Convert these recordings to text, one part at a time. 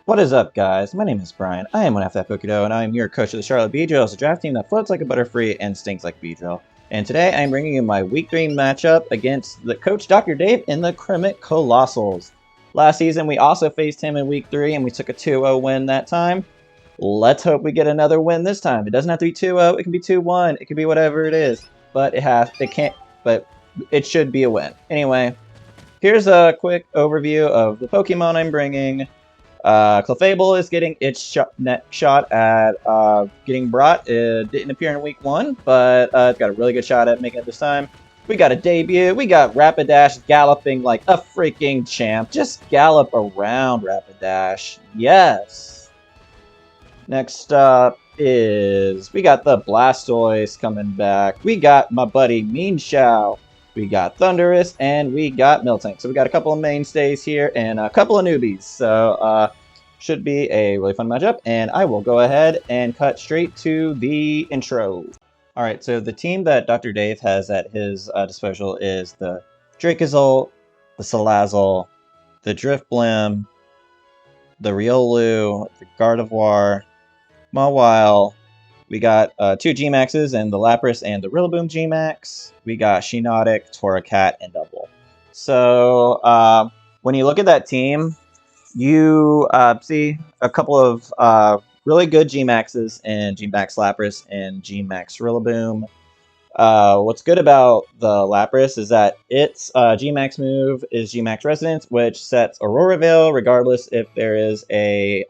What is up, guys? My name is Bryan. I am one half that Pokedo, and I am your coach of the Charlotte Beedrills, a draft team that floats like a Butterfree and stinks like Beedrill. And today I am bringing you my Week 3 matchup against the coach Dr. Dave in the Crymych Coalossals. Last season we also faced him in Week 3 and we took a 2-0 win that time. Let's hope we get another win this time. It doesn't have to be 2-0, it can be 2-1, it can be whatever it is. But it should be a win. Anyway, here's a quick overview of the Pokemon I'm bringing. Clefable is getting its next shot at getting brought. It didn't appear in Week 1, but it's got a really good shot at making it this time. We got a debut. We got Rapidash galloping like a freaking champ. Just gallop around, Rapidash. Yes. Next up is we got the Blastoise coming back. We got my buddy Meanshao. We got Thundurus, and we got Miltank. So we got a couple of mainstays here and a couple of newbies. So should be a really fun matchup. And I will go ahead and cut straight to the intro. All right, so the team that Dr. Dave has at his disposal is the Dracozolt, the Salazzle, the Drifblim, the Riolu, the Gardevoir, Mawile. We got 2 G-Maxes and the Lapras and the Rillaboom G-Max. We got Shiinotic, Torracat, and Double. So when you look at that team, you see a couple of really good G-Maxes and G-Max Lapras and G-Max Rillaboom. What's good about the Lapras is that its G-Max move is G-Max Resonance, which sets Aurora Veil regardless if there is a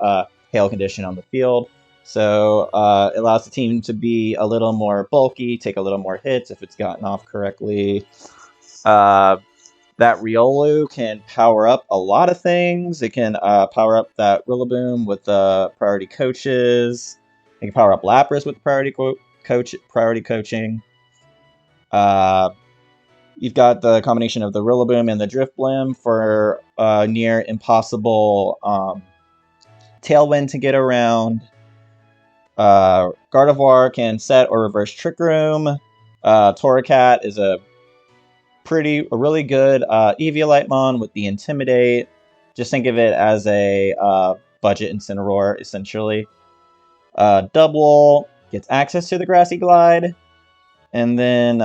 hail condition on the field. So it allows the team to be a little more bulky, take a little more hits if it's gotten off correctly. That Riolu can power up a lot of things. It can power up that Rillaboom with the priority coaches. It can power up Lapras with priority coaching. You've got the combination of the Rillaboom and the Drifblim for near impossible Tailwind to get around. Gardevoir can set or reverse Trick Room. Torracat is a really good Eviolite with the Intimidate. Just think of it as a budget Incineroar, essentially. Double gets access to the Grassy Glide. And then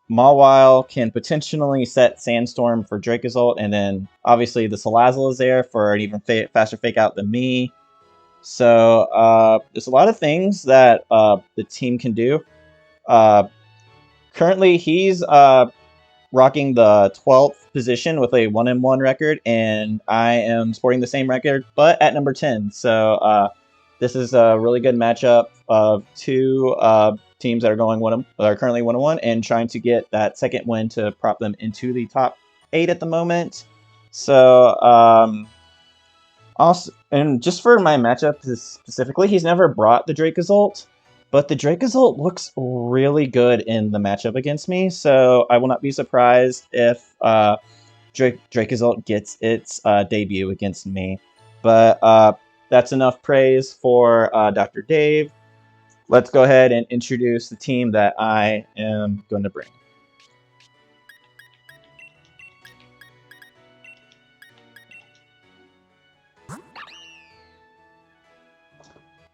Mawile can potentially set Sandstorm for Dracozolt. And then obviously the Salazzle is there for an even faster fake out than me. So there's a lot of things that the team can do. Currently, he's rocking the 12th position with a 1-1 record, and I am sporting the same record, but at number 10. So this is a really good matchup of 2 teams that are currently 1-1 and trying to get that second win to prop them into the top 8 at the moment. So also, and just for my matchup specifically, he's never brought the Dracozolt, but the Dracozolt looks really good in the matchup against me, so I will not be surprised if Dracozolt gets its debut against me. But that's enough praise for Dr. Dave. Let's go ahead and introduce the team that I am going to bring.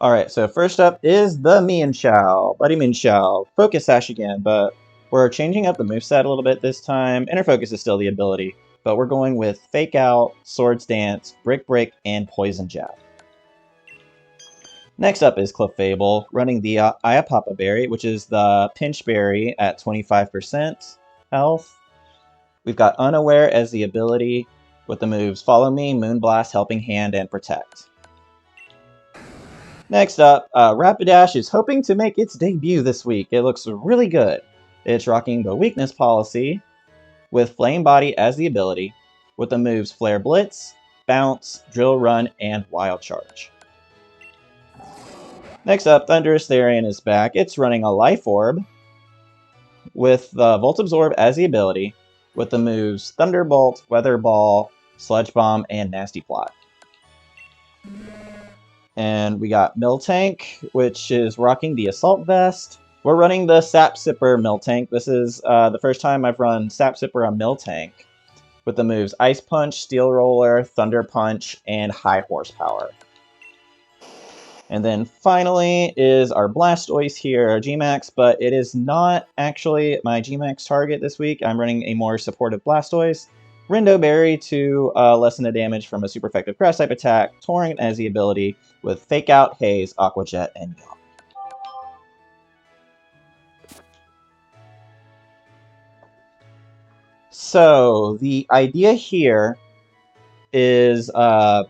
Alright, so first up is the Meanshao. Buddy Meanshao. Focus Sash again, but we're changing up the moveset a little bit this time. Inner Focus is still the ability, but we're going with Fake Out, Swords Dance, Brick Break, and Poison Jab. Next up is Clefable, running the Iapapa Berry, which is the Pinch Berry at 25% health. We've got Unaware as the ability with the moves Follow Me, Moonblast, Helping Hand, and Protect. Next up, Rapidash is hoping to make its debut this week. It looks really good. It's rocking the Weakness policy with Flame Body as the ability with the moves Flare Blitz, Bounce, Drill Run, and Wild Charge. Next up, Thundurus Therian is back. It's running a Life Orb with the Volt Absorb as the ability with the moves Thunderbolt, Weather Ball, Sludge Bomb, and Nasty Plot. And we got Miltank, which is rocking the Assault Vest. We're running the Sap Sipper Miltank. This is the first time I've run Sap Sipper on Miltank. with the moves Ice Punch, Steel Roller, Thunder Punch, and High Horsepower. And then finally is our Blastoise here, our Gmax, but it is not actually my Gmax target this week. I'm running a more supportive Blastoise. Rindo Berry to lessen the damage from a super effective grass type attack. Torrent as the ability with Fake Out, Haze, Aqua Jet, and Yawn. So the idea here is the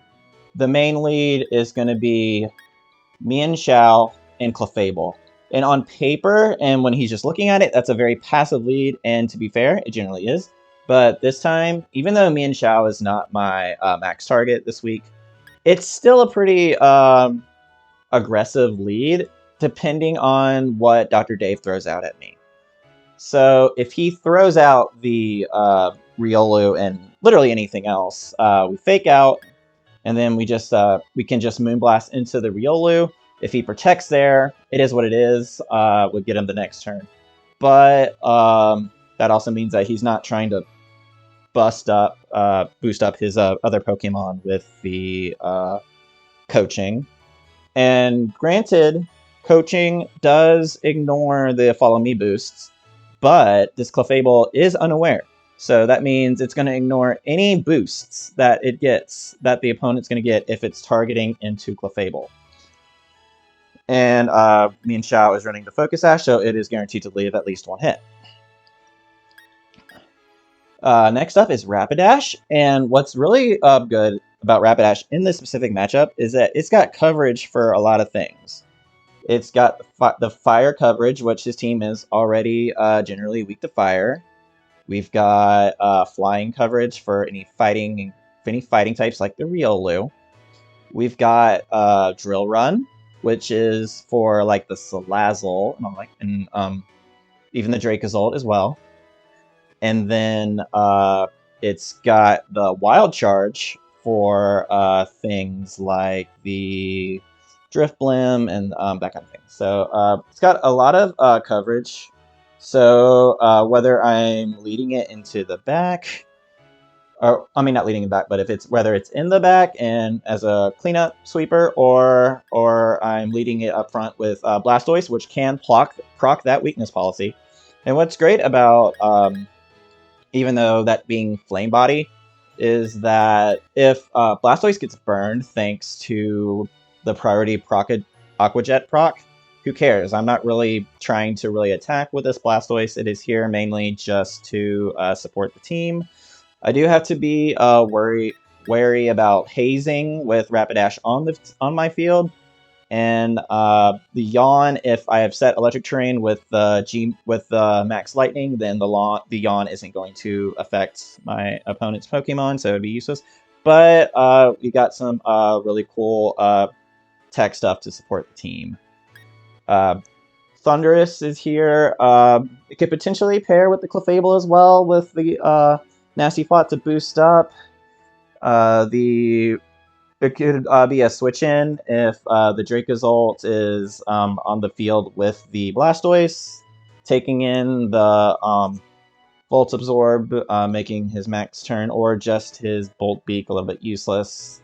main lead is going to be Mienshao and Clefable. And on paper, and when he's just looking at it, that's a very passive lead, and to be fair, it generally is. But this time, even though Mienshao is not my max target this week, it's still a pretty aggressive lead, depending on what Dr. Dave throws out at me. So if he throws out the Riolu and literally anything else, we fake out, and then we can just Moonblast into the Riolu. If he protects there, it is what it is. We'll get him the next turn. But that also means that he's not trying to boost up his other Pokemon with the coaching. And granted, coaching does ignore the Follow Me boosts, but this Clefable is unaware. So that means it's going to ignore any boosts that it gets, that the opponent's going to get if it's targeting into Clefable. And Mienshao is running the Focus Sash, so it is guaranteed to leave at least one hit. Next up is Rapidash, and what's really good about Rapidash in this specific matchup is that it's got coverage for a lot of things. It's got the fire coverage, which his team is already generally weak to fire. We've got flying coverage for any fighting types like the Riolu. We've got Drill Run, which is for like the Salazzle and even the Dracozolt as well. And then it's got the Wild Charge for things like the Drifblim and that kind of thing. So it's got a lot of coverage. So whether I'm leading it into the back, or I mean not leading it back, but whether it's in the back and as a cleanup sweeper, or I'm leading it up front with Blastoise, which can proc that weakness policy. And what's great about even though that being Flame Body, is that if Blastoise gets burned thanks to the priority Aqua Jet proc, who cares? I'm not really trying to really attack with this Blastoise. It is here mainly just to support the team. I do have to be wary about hazing with Rapidash on my field. And the Yawn, if I have set Electric Terrain with Max Lightning, then the Yawn isn't going to affect my opponent's Pokemon, so it would be useless. But we got some really cool tech stuff to support the team. Thundurus is here. It could potentially pair with the Clefable as well, with the Nasty Plot to boost up. It could be a switch-in if the Dracozolt is on the field with the Blastoise, taking in the Volt Absorb, making his max turn, or just his Bolt Beak a little bit useless.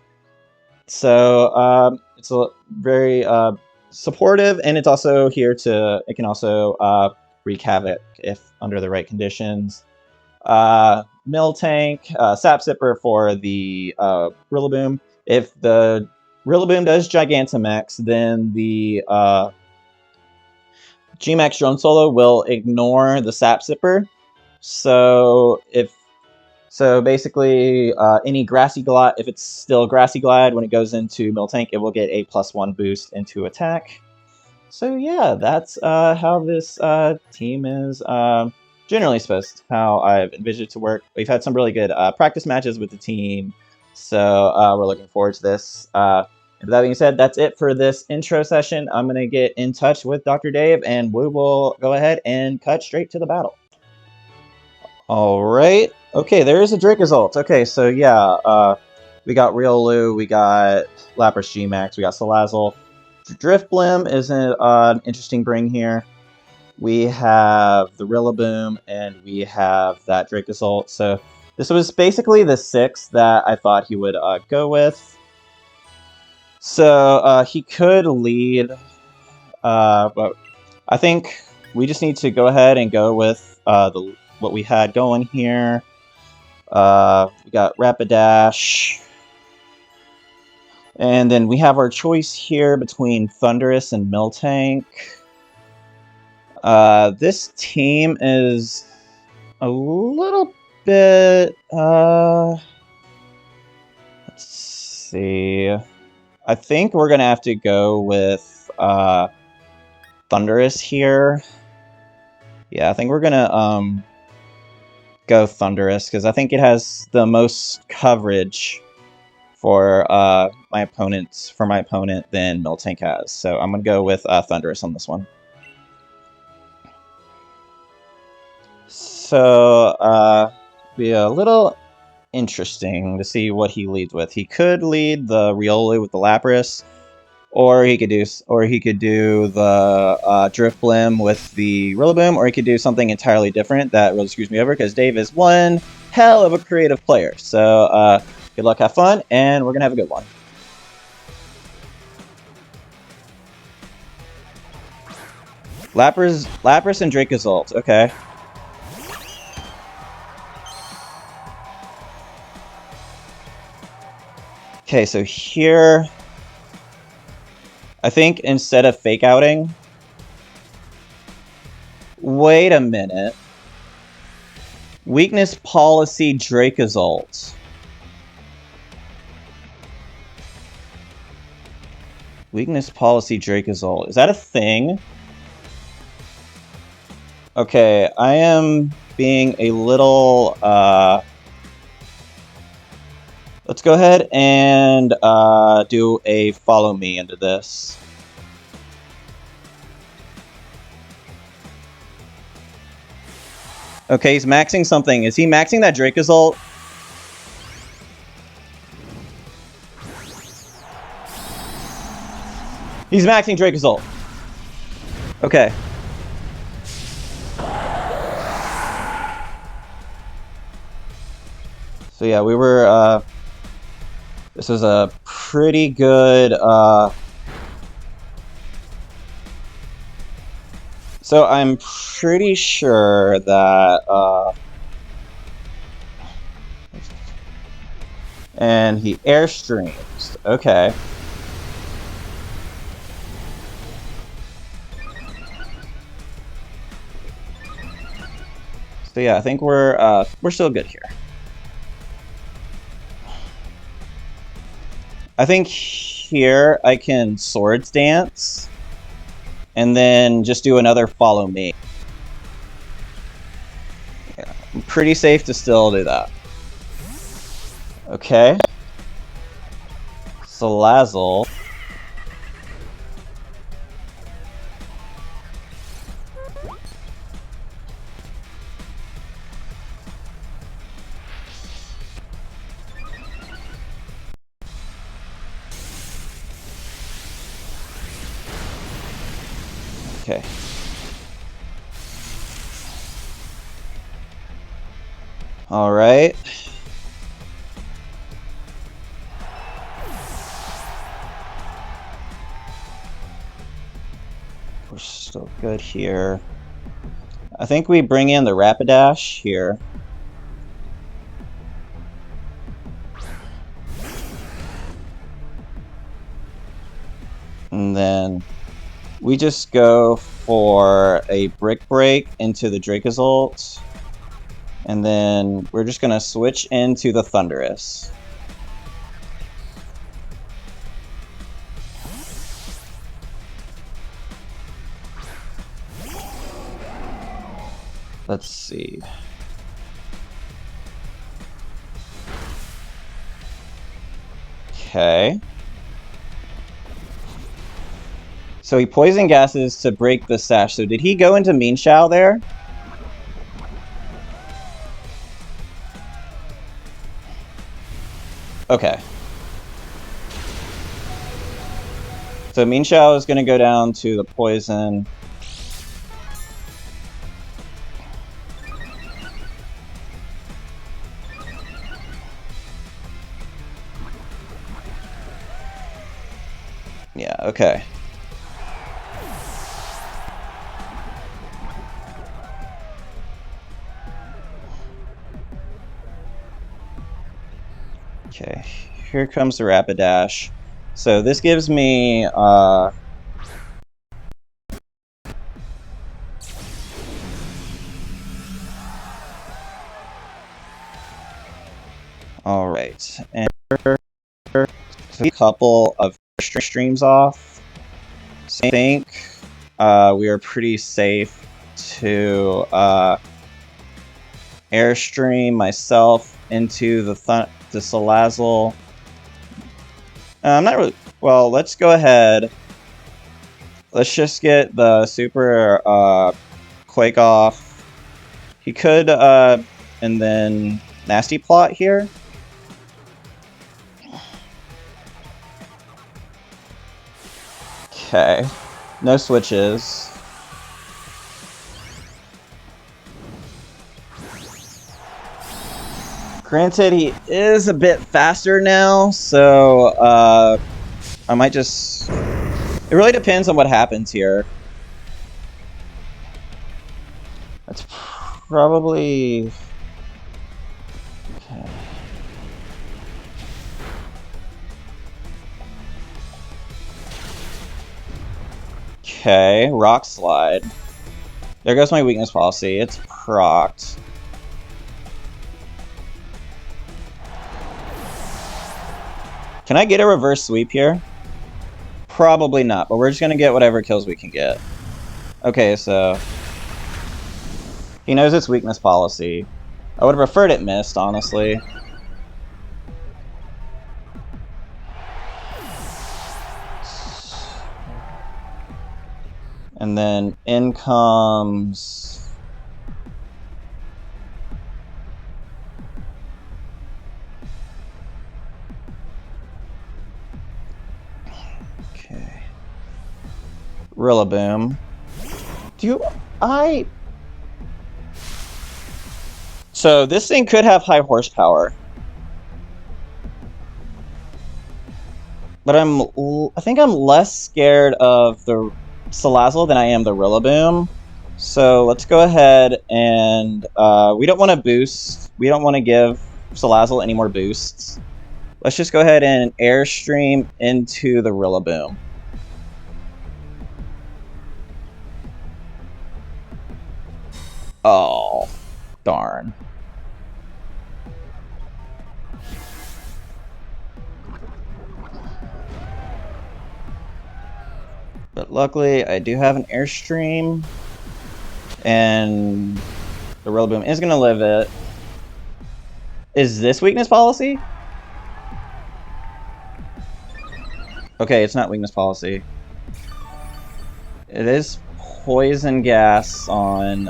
So it's a very supportive, and it's also here it can also wreak havoc if under the right conditions. Miltank, Sap Sipper for the Rillaboom. If the Rillaboom does Gigantamax, then the Gmax Drone Solo will ignore the Sap Sipper. So basically any Grassy Glide, if it's still Grassy Glide when it goes into Miltank, it will get a +1 boost into attack. So yeah, that's how this team is generally supposed, how I've envisioned it to work. We've had some really good practice matches with the team, so we're looking forward to this. And with that being said, that's it for this intro session. I'm going to get in touch with Dr. Dave, and we will go ahead and cut straight to the battle. Alright, okay, there is a Dracozolt. Okay, so yeah, we got Riolu, we got Lapras Gmax, we got Salazzle. Drifblim is an interesting bring here. We have the Rillaboom, and we have that Dracozolt. So This was basically the 6 that I thought he would go with. So he could lead, but I think we just need to go ahead and go with what we had going here. We got Rapidash. And then we have our choice here between Thundurus and Miltank. This team is a little bit, let's see. I think we're gonna have to go with Thundurus here. Yeah, I think we're gonna go Thundurus because I think it has the most coverage for my opponent than Miltank has. So I'm gonna go with Thundurus on this one. So be a little interesting to see what he leads with. He could lead the Riolu with the Lapras, or he could do the Drifblim with the Rillaboom, or he could do something entirely different that really screws me over because Dave is one hell of a creative player. So good luck, have fun, and we're gonna have a good one. Lapras and Dracozolt. Okay. Okay, so here, I think instead of fake outing, wait a minute. Weakness policy Dracozolt. Weakness policy Dracozolt. Is that a thing? Okay, I am being a little, let's go ahead and do a follow me into this. Okay, he's maxing something. Is he maxing that Dracozolt? He's maxing Dracozolt. Okay. So yeah, we were, this was a pretty good, so I'm pretty sure that, and he airstreams. Okay. So yeah, I think we're still good here. I think here I can Swords Dance and then just do another follow me. Yeah, I'm pretty safe to still do that. Okay. Salazzle. Okay. All right. We're still good here. I think we bring in the Rapidash here. And then we just go for a Brick Break into the Dracozolt. And then we're just going to switch into the Thundurus. Let's see. Okay. So he poison gases to break the sash. So did he go into Mean Shao there? Okay. So Mean Shao is going to go down to the poison. Yeah, okay. Okay, here comes the Rapidash. So this gives me, alright, and a couple of streams off. So I think we are pretty safe to airstream myself into the Salazzle. I'm not really... Well, let's go ahead. Let's just get the super Quake off. He could, and then Nasty Plot here. Okay. No switches. Granted, he is a bit faster now, so I might just... It really depends on what happens here. That's probably... Okay. Okay, Rock Slide. There goes my weakness policy. It's procced. Can I get a reverse sweep here? Probably not, but we're just gonna get whatever kills we can get. Okay, so... He knows its weakness policy. I would have preferred it missed, honestly. And then in comes... Okay. Rillaboom. So this thing could have high horsepower. But I think I'm less scared of the Salazzle than I am the Rillaboom. So let's go ahead and we don't want to boost. We don't want to give Salazzle any more boosts. Let's just go ahead and airstream into the Rillaboom. Oh, darn. But luckily, I do have an airstream, and the Rillaboom is going to live it. Is this weakness policy? Okay, it's not weakness policy. It is poison gas on...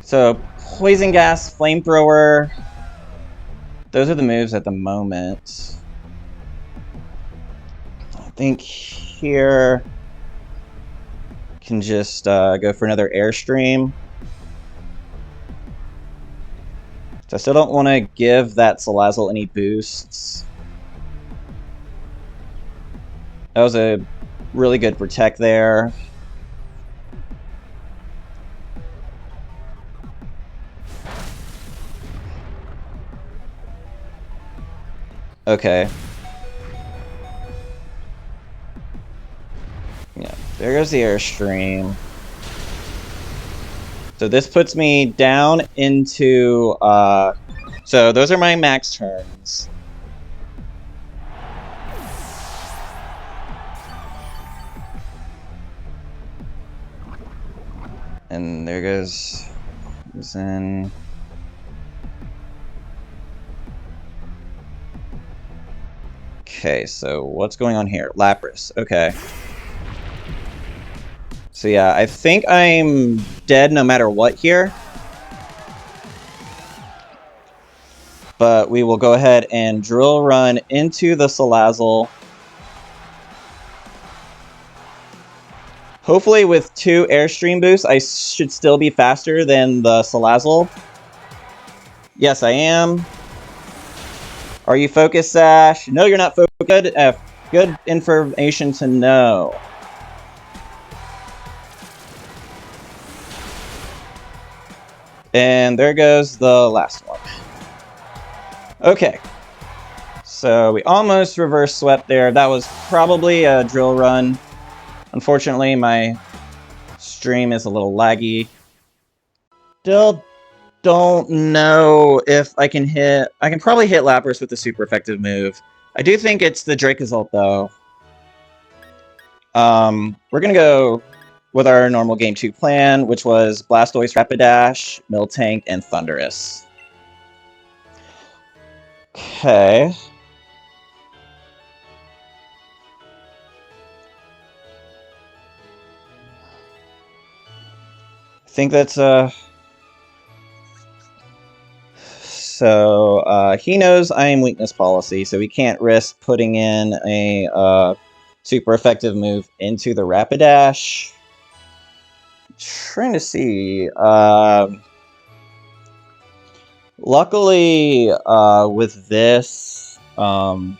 So, poison gas, flamethrower. Those are the moves at the moment. I think here can just go for another airstream. So I still don't want to give that Salazzle any boosts. That was a really good protect there. Okay. Yeah, there goes the airstream. So this puts me down into, so those are my max turns. And there goes Zen. Okay, so what's going on here? Lapras, okay. So yeah, I think I'm dead no matter what here. But we will go ahead and drill run into the Salazzle. Hopefully with 2 airstream boosts, I should still be faster than the Salazzle. Yes, I am. Are you focused, Sash? No, you're not focused. Good information to know. And there goes the last one. Okay. So we almost reverse swept there. That was probably a drill run. Unfortunately, my stream is a little laggy. Still don't know if I can hit... I can probably hit Lapras with the super effective move. I do think it's the Dracozolt, though. We're gonna go with our normal Game 2 plan, which was Blastoise, Rapidash, Miltank, and Thundurus. Okay. I think that's, So, he knows I am weakness policy, so we can't risk putting in a, super effective move into the Rapidash. Trying to see, luckily, with this, we'll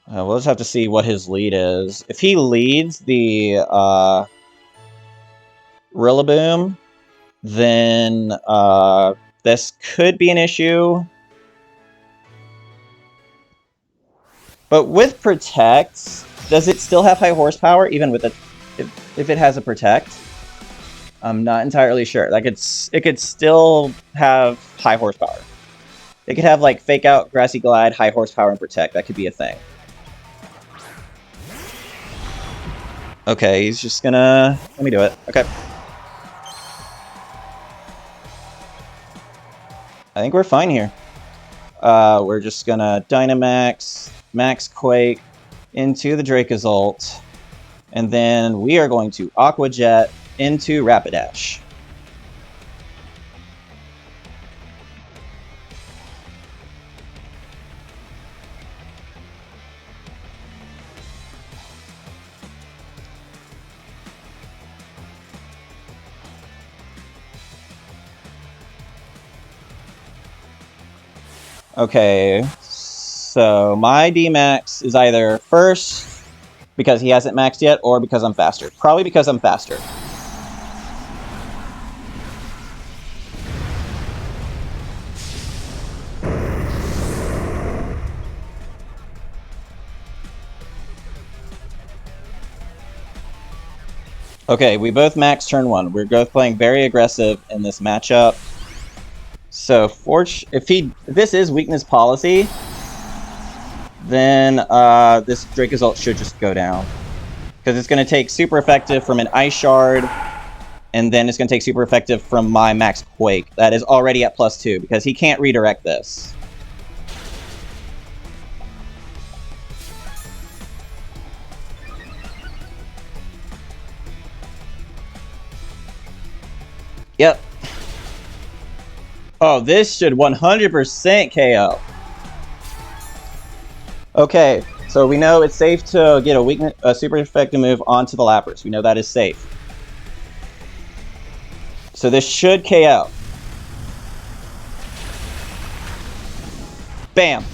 just have to see what his lead is. If he leads the, Rillaboom, then, this could be an issue. But with Protect, does it still have high horsepower, even with it, if it has a Protect? I'm not entirely sure. Like, it could still have high horsepower. It could have, like, Fake Out, Grassy Glide, high horsepower, and Protect. That could be a thing. Okay, he's just gonna... Let me do it. Okay. I think we're fine here. We're just gonna Dynamax, Max Quake into the Dracozolt, and then we are going to Aqua Jet into Rapidash. Okay, so my D-Max is either first because he hasn't maxed yet, or because I'm faster. Probably because I'm faster. Okay, we both maxed turn 1. We're both playing very aggressive in this matchup. So, if this is weakness policy, then this Dracozolt should just go down. Because it's going to take super effective from an Ice Shard, and then it's going to take super effective from my Max Quake. That is already at +2, because he can't redirect this. Yep. Oh, this should 100% KO. Okay, so we know it's safe to get a super effective move onto the Lapras. We know that is safe. So this should KO. Bam!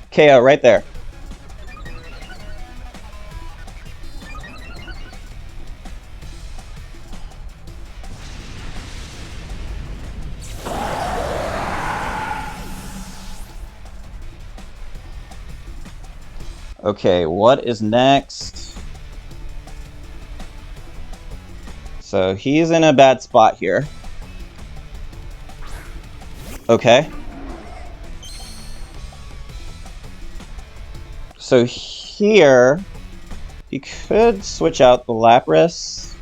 KO right there. Okay, what is next? So he's in a bad spot here. Okay. So here, he could switch out the Lapras.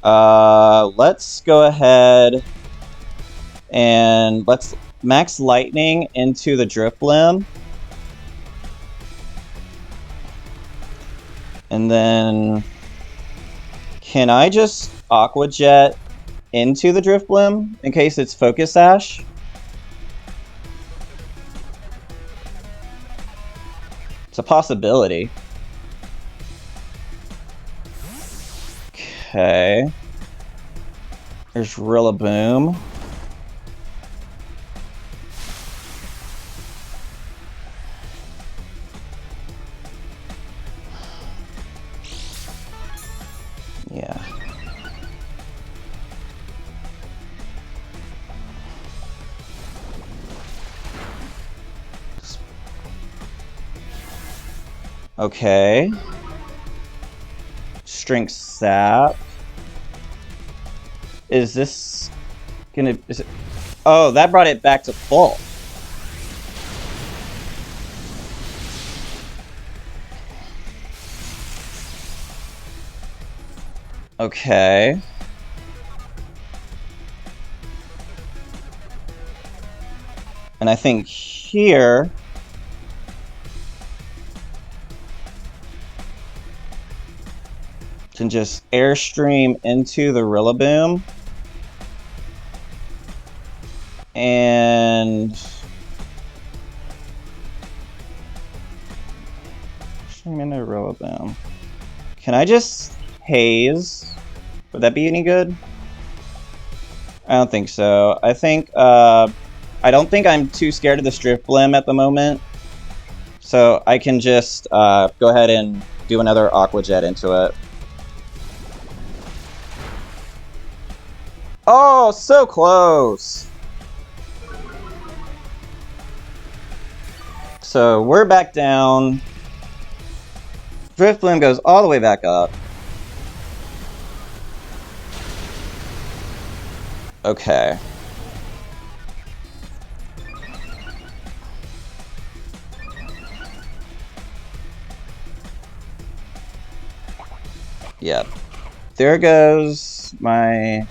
Let's go ahead and let's max Lightning into the Drifblim. And then, can I just Aqua Jet into the Drifblim in case it's Focus Sash? It's a possibility. Okay. There's Rillaboom. Okay. Strength Sap. Is this gonna... Is it... Oh, that brought it back to full. Okay. And I think here... can just airstream into the Rillaboom. And... stream into Rillaboom. Can I just haze? Would that be any good? I don't think so. I think, I don't think I'm too scared of the Drifblim at the moment. So I can just go ahead and do another Aqua Jet into it. Oh, so close! So we're back down. Drifblim goes all the way back up. Okay. Yep. There goes my...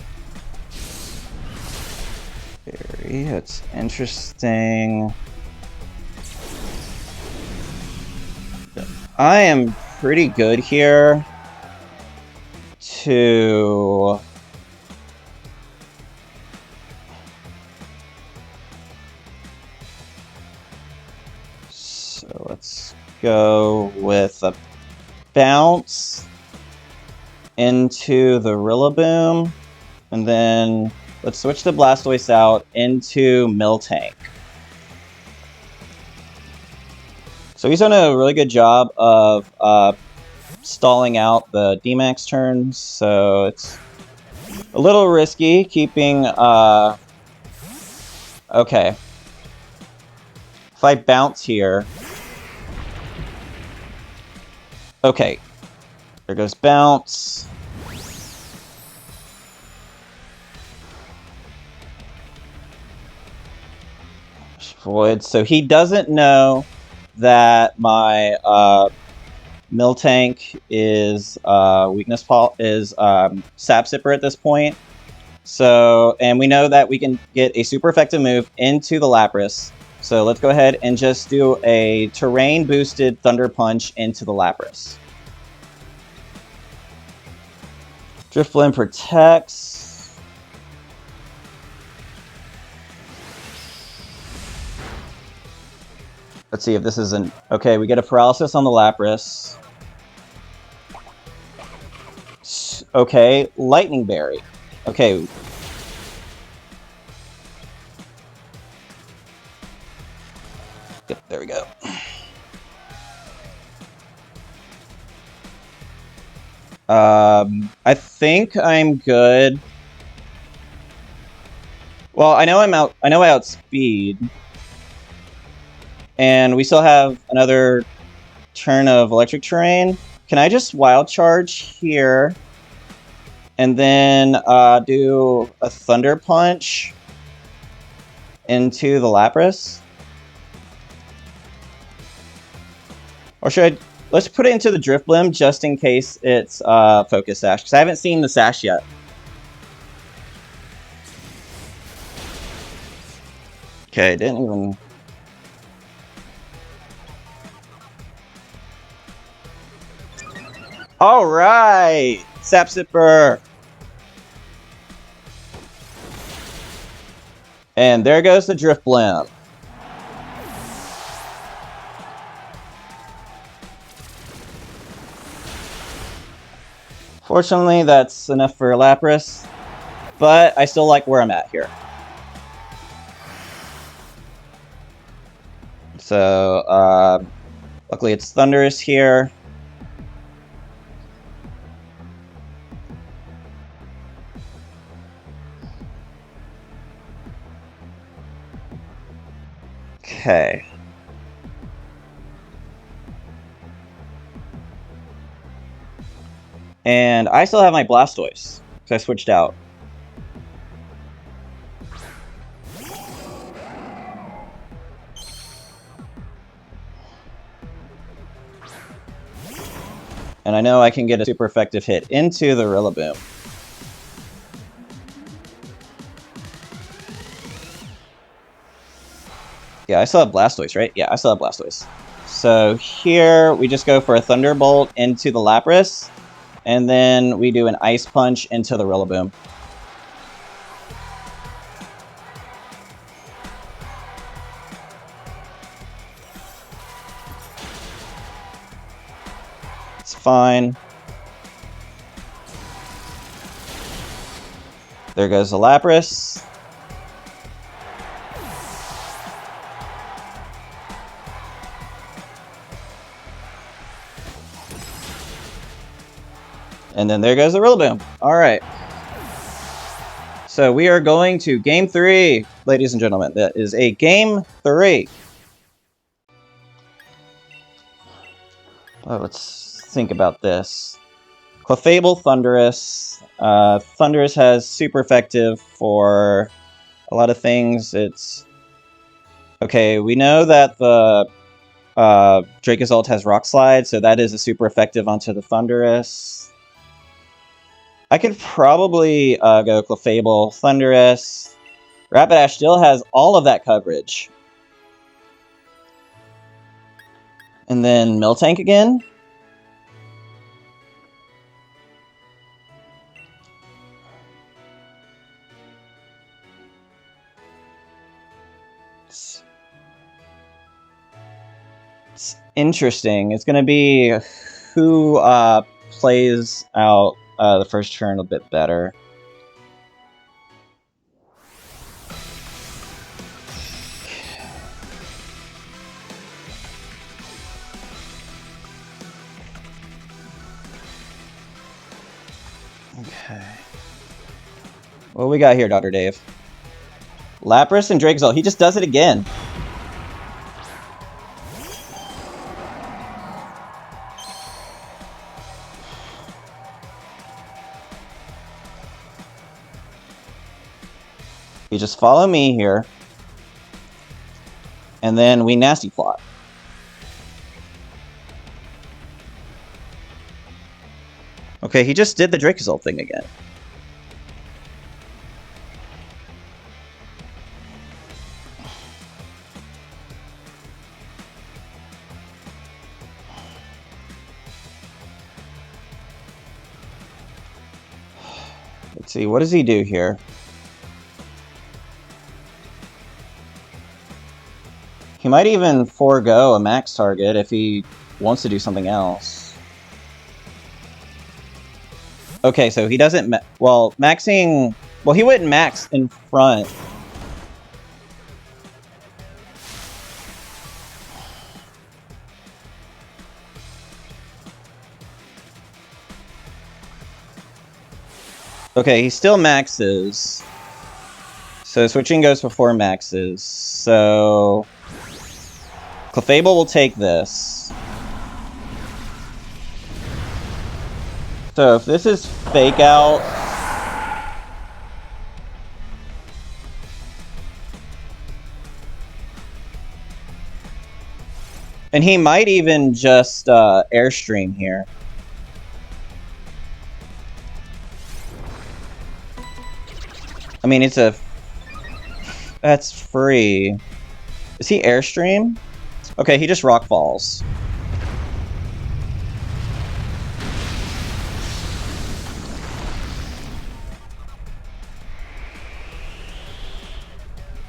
Berry. That's interesting. I am pretty good here to... So let's go with a bounce into the Rillaboom, and then let's switch the Blastoise out into Miltank. So he's done a really good job of stalling out the D-Max turns, so it's a little risky keeping... Okay. If I bounce here... Okay. There goes bounce. Void. So he doesn't know that my Miltank is Sap Sipper at this point. So, and we know that we can get a super effective move into the Lapras. So let's go ahead and just do a terrain boosted Thunder Punch into the Lapras. Drifblim protects. Let's see if this is an... Okay, we get a paralysis on the Lapras. Okay, Lightning Berry. Okay. Yep, there we go. I think I'm good. Well, I know I outspeed. And we still have another turn of Electric Terrain. Can I just Wild Charge here? And then do a Thunder Punch into the Lapras? Or should I... Let's put it into the Drifblim just in case it's Focus Sash, because I haven't seen the Sash yet. Okay, didn't even... Alright! Sap Sipper! And there goes the Drifblim. Fortunately, that's enough for Lapras, but I still like where I'm at here. So, luckily it's Thunderous here. Okay. And I still have my Blastoise, so I switched out. And I know I can get a super effective hit into the Rillaboom. Yeah, I still have Blastoise, right? Yeah, I still have Blastoise. So here we just go for a Thunderbolt into the Lapras, and then we do an Ice Punch into the Rillaboom. It's fine. There goes the Lapras. And then there goes the Rillaboom. All right. So we are going to Game 3, ladies and gentlemen. That is a Game 3. Oh, let's think about this. Clefable, Thundurus. Thundurus has super effective for a lot of things. It's... Okay, we know that the Dracozolt has Rock Slide, so that is a super effective onto the Thundurus. I could probably go Clefable, Thundurus. Rapidash still has all of that coverage. And then Miltank again. It's interesting. It's going to be who plays out the first turn a bit better. Okay. What we got here, Dr. Dave? Lapras and Dracozolt. He just does it again. You just follow me here. And then we nasty plot. Okay, he just did the Dracozolt thing again. Let's see, what does he do here? He might even forego a max target if he wants to do something else. Okay, so he doesn't... maxing... Well, he wouldn't max in front. Okay, he still maxes. So switching goes before maxes. So... Clefable will take this. So if this is Fake Out... And he might even just Airstream here. I mean, it's a... That's free. Is he Airstream? Okay, he just Rock Falls.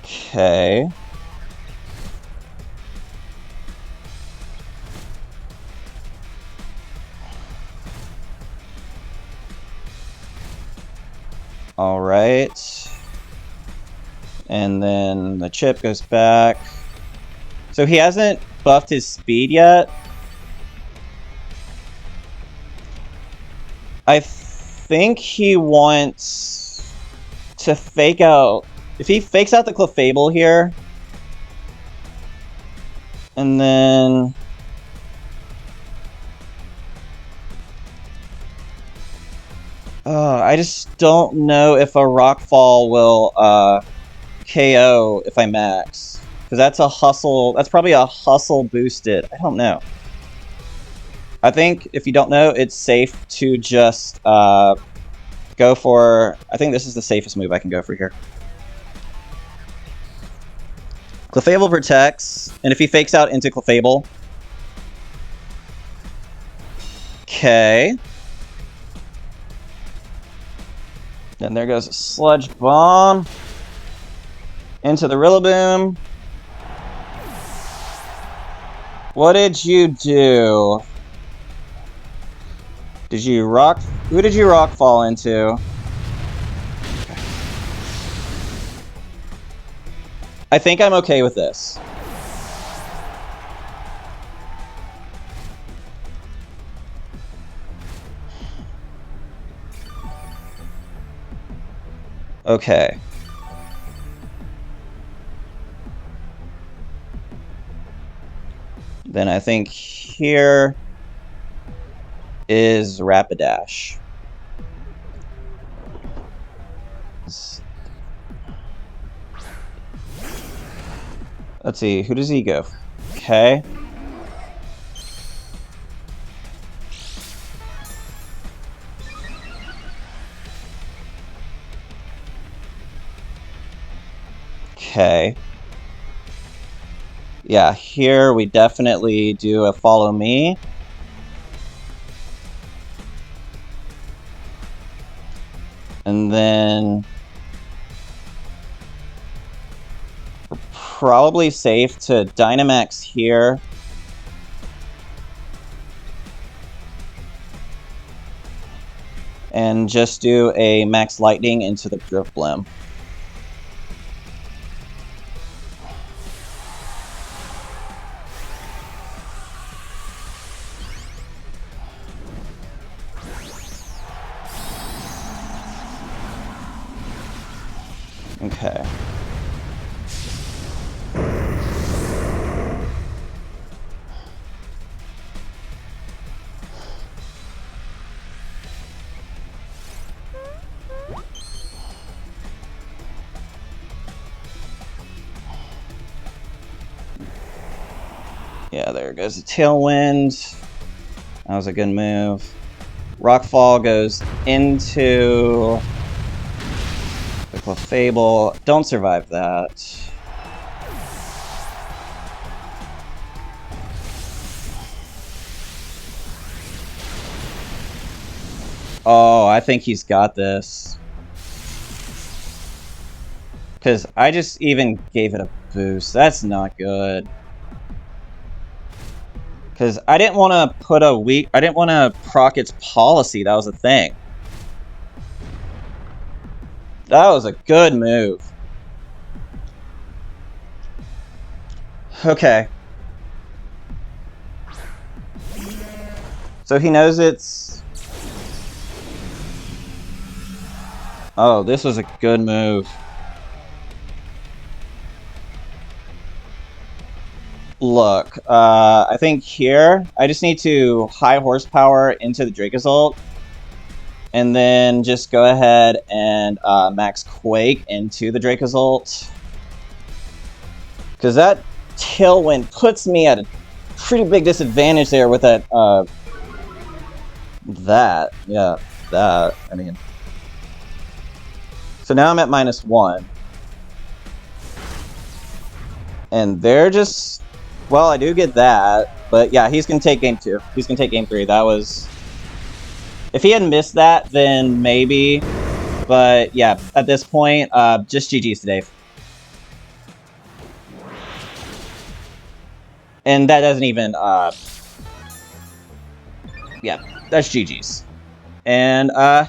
Okay. All right. And then the chip goes back. So he hasn't buffed his speed yet. I think he wants to fake out... If he fakes out the Clefable here, and then... I just don't know if a Rockfall will KO if I max. Because that's a hustle. That's probably a hustle boosted. I don't know. I think if you don't know, it's safe to just go for... I think this is the safest move I can go for here. Clefable protects, and if he fakes out into Clefable... Okay. Then there goes a Sludge Bomb. Into the Rillaboom. What did you do? Did you rock... Who did you rock fall into? I think I'm okay with this. Okay. Then I think here is Rapidash. Let's see, who does he go? Okay. Okay. Yeah, here we definitely do a follow me. And then we're probably safe to Dynamax here. And just do a Max Lightning into the Drifblim. Okay. Yeah, there goes a Tailwind. That was a good move. Rockfall goes into the Clefable. Don't survive that. Oh, I think he's got this. Because I just even gave it a boost. That's not good. Because I didn't want to put a weak... I didn't want to proc its policy. That was the thing. That was a good move. Okay. So he knows it's... Oh, this was a good move. Look, I think here, I just need to high horsepower into the Dracozolt. And then just go ahead and max Quake into the Dracozolt. Because that Tailwind puts me at a pretty big disadvantage there with that, I mean. So now I'm at -1. And they're just... Well, I do get that, but yeah, he's going to take game 2. He's going to take game 3. That was... If he had missed that, then maybe. But yeah, at this point, just GG's today. And that doesn't even... yeah, that's GG's. And, yeah.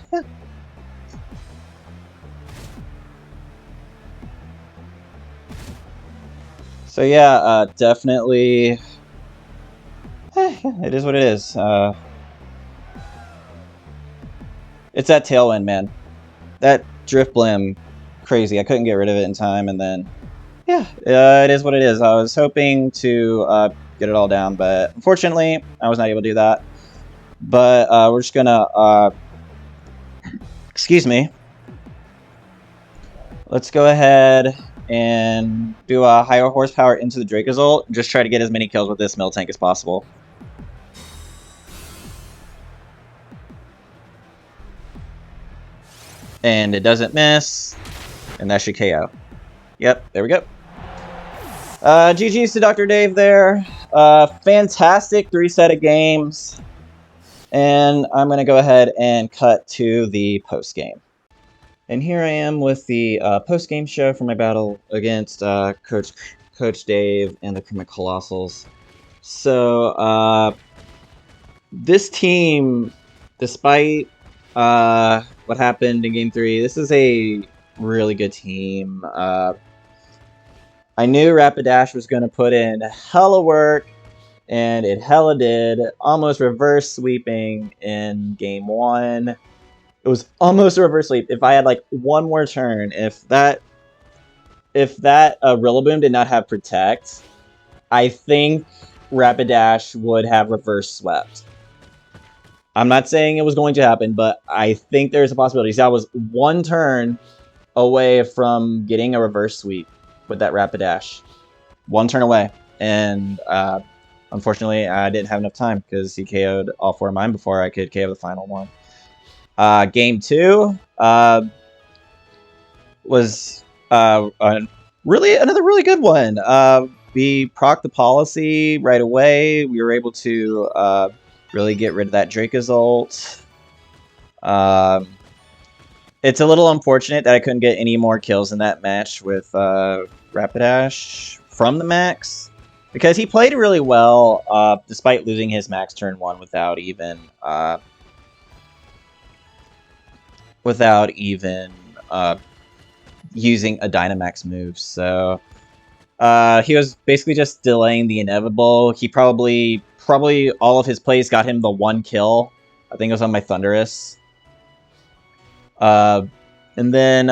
So yeah, definitely... it is what it is. It's that Tailwind, man. That Drifblim, crazy. I couldn't get rid of it in time, and then... Yeah, it is what it is. I was hoping to get it all down, but unfortunately, I was not able to do that. But we're just gonna Excuse me. Let's go ahead and do a higher horsepower into the Dracozolt. Just try to get as many kills with this Miltank as possible. And it doesn't miss. And that should KO. Yep, there we go. GG's to Dr. Dave there. Fantastic 3 set of games. And I'm going to go ahead and cut to the post-game. And here I am with the post-game show for my battle against Coach Dave and the Crymych Coalossals. So, this team, despite what happened in Game 3, this is a really good team. I knew Rapidash was going to put in hella work, and it hella did. Almost reverse sweeping in Game 1. It was almost a reverse sweep. If I had like one more turn, if that Rillaboom did not have Protect, I think Rapidash would have reverse swept. I'm not saying it was going to happen, but I think there's a possibility. So I was one turn away from getting a reverse sweep with that Rapidash. One turn away. And unfortunately, I didn't have enough time because he KO'd all 4 of mine before I could KO the final one. Game 2 was another really good one. We procced the policy right away. We were able to really get rid of that Dracozolt. It's a little unfortunate that I couldn't get any more kills in that match with Rapidash from the max, because he played really well despite losing his max turn 1 without even using a Dynamax move. So he was basically just delaying the inevitable. He probably all of his plays got him the 1 kill. I think it was on my Thunderous. And then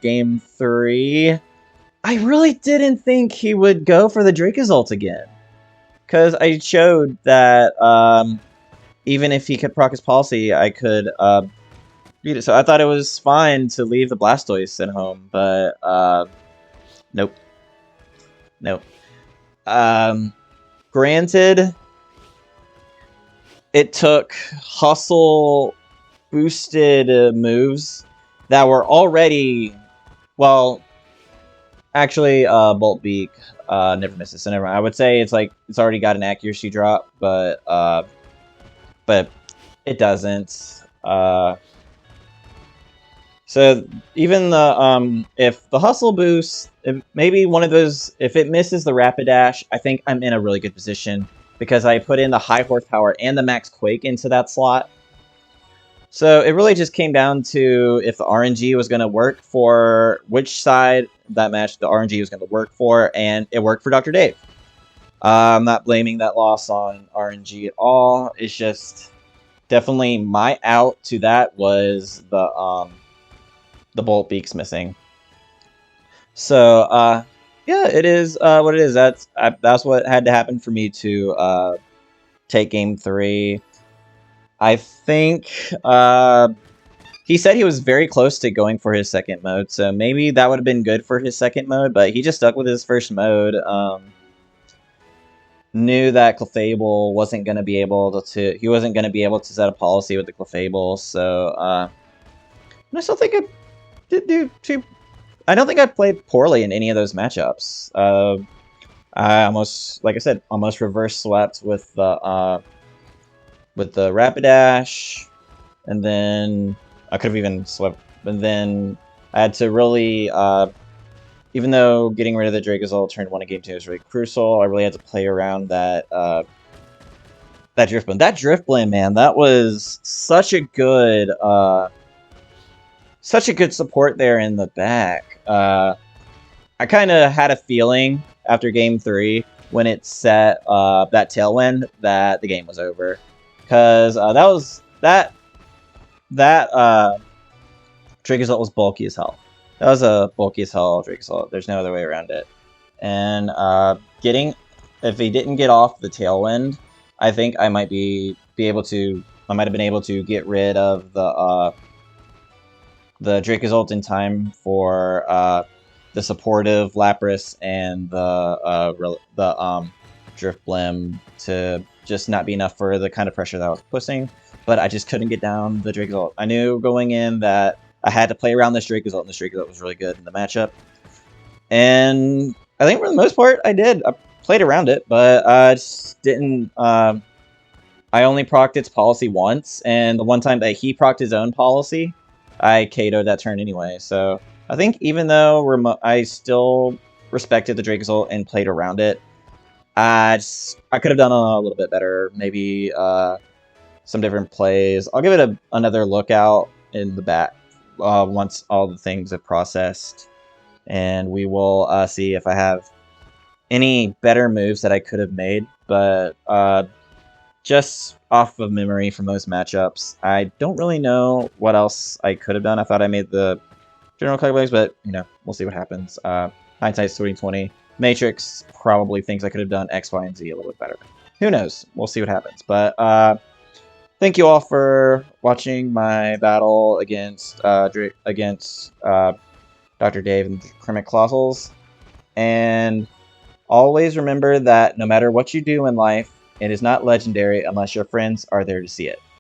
Game 3, I really didn't think he would go for the Dracozolt again, because I showed that even if he could proc his policy, I could beat it. So I thought it was fine to leave the Blastoise at home, but nope. Granted, it took hustle boosted moves that were already, well, actually, Bolt Beak never misses. So never mind. I would say it's like it's already got an accuracy drop, but it doesn't. So even the if the hustle boost, maybe one of those, if it misses the Rapidash, I think I'm in a really good position because I put in the high horsepower and the max Quake into that slot. So it really just came down to if the RNG was going to work for which side that match the RNG was going to work for, and it worked for Dr. Dave. I'm not blaming that loss on RNG at all. It's just definitely my out to that was the Bolt Beaks missing. So yeah, it is what it is. That's what had to happen for me to take Game 3. I think he said he was very close to going for his second mode, so maybe that would have been good for his second mode, but he just stuck with his first mode. Knew that Clefable wasn't going to be able to, he wasn't going to be able to set a policy with the Clefable, so I still think I did do too. I don't think I played poorly in any of those matchups. I almost, like I said, almost reverse swept with the Rapidash, and then I could have even swept, but then I had to really, even though getting rid of the Dracozolt turn 1 in Game 2 was really crucial, I really had to play around that that Drift Blend. That Drift Blend, man, that was such a good support there in the back. I kind of had a feeling after Game 3 when it set that Tailwind that the game was over. Because that Dracozolt was bulky as hell. That was a bulky as hell Dracozolt. There's no other way around it. And if he didn't get off the Tailwind, I think I might have been able to get rid of the the Dracozolt in time for the supportive Lapras and the Drifblim to just not be enough for the kind of pressure that I was pushing. But I just couldn't get down the Dracozolt. I knew going in that I had to play around this Dracozolt, and this Dracozolt was really good in the matchup. And I think for the most part, I did. I played around it, but I just didn't. I only procced its policy once, and the one time that he procced his own policy, I KO'd that turn anyway. So I think even though I still respected the Dracozolt and played around it, I could have done a little bit better. Maybe some different plays. I'll give it another look out in the back once all the things have processed, and we will see if I have any better moves that I could have made. But just off of memory from those matchups, I don't really know what else I could have done. I thought I made the general calculations, but, you know, we'll see what happens. Hindsight's 20/20. Matrix probably thinks I could have done X, Y, and Z a little bit better. Who knows? We'll see what happens. But thank you all for watching my battle against Dr. Dave and Crymych Coalossals. And always remember that no matter what you do in life, it is not legendary unless your friends are there to see it.